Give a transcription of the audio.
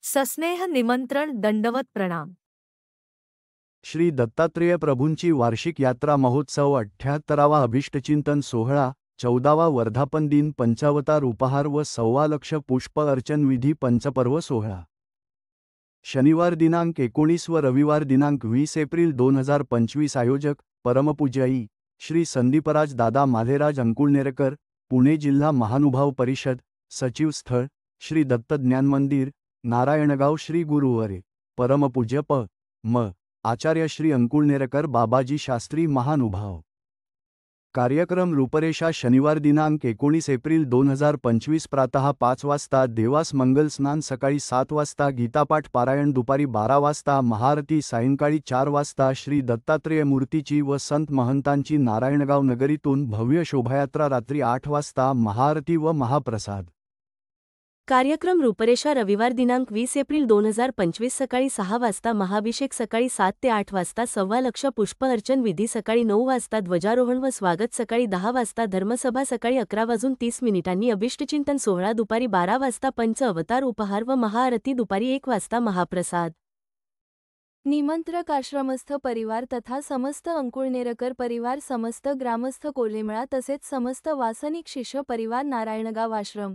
सस्नेह निमंत्रण दंडवत प्रणाम। श्री दत्तात्रेय प्रभूंची वार्षिक यात्रा महोत्सव 78वा अभिष्टचिंतन सोहळा 14वा वर्धापन दिन पंचावतार उपहार व 1.25 लाख पुष्प अर्चन विधी पंचपर्व सोहळा शनिवार दिनांक 19 व रविवार दिनांक 20 एप्रिल 2025 आयोजक परमपूज्य श्री संदीपराज दादा माधेराज अंकुळनेरकर पुणे जिल्हा महानुभाव परिषद सचिव स्थळ श्री दत्त ज्ञान मंदिर नारायणगाव श्री गुरुवरे परमपूज्य म. आचार्य श्री अंकुळनेरकर बाबाजी शास्त्री महानुभाव। कार्यक्रम रूपरेषा शनिवार दिनांक 19 एप्रिल 2025 प्रातः 5 वाजता देवास मंगल स्नान, सकाळी 7 वाजता गीतापाठ पारायण, दुपारी 12 वाजता महाआरती, सायंकाळी 4 वाजता श्री दत्तात्रेय मूर्तीची व संत महंतांची नारायणगाव नगरीतून भव्य शोभायात्रा, रात्री 8 वाजता महाआरती व महाप्रसाद। कार्यक्रम रूपरेषा रविवार दिनांक 20 एप्रिल 2025 सकाळी 6 वाजता महाभिषेक, सकाळी 7 ते 8 वाजता 1.25 लाख पुष्प अर्चन विधी, सकाळी 9 वाजता ध्वजारोहण व स्वागत, सकाळी 10 वाजता धर्मसभा, सकाळी 11:30 अभिष्टचिंतन सोहळा, दुपारी 12 वाजता पंच अवतार उपहार व महाआरती, दुपारी 1 वाजता महाप्रसाद। निमंत्रक आश्रमस्थ परिवार तथा समस्त अंकुळनेरकर परिवार, समस्त ग्रामस्थ कोल्हेमळा तसेच समस्त वासनिक शिष्य परिवार, नारायणगाव आश्रम।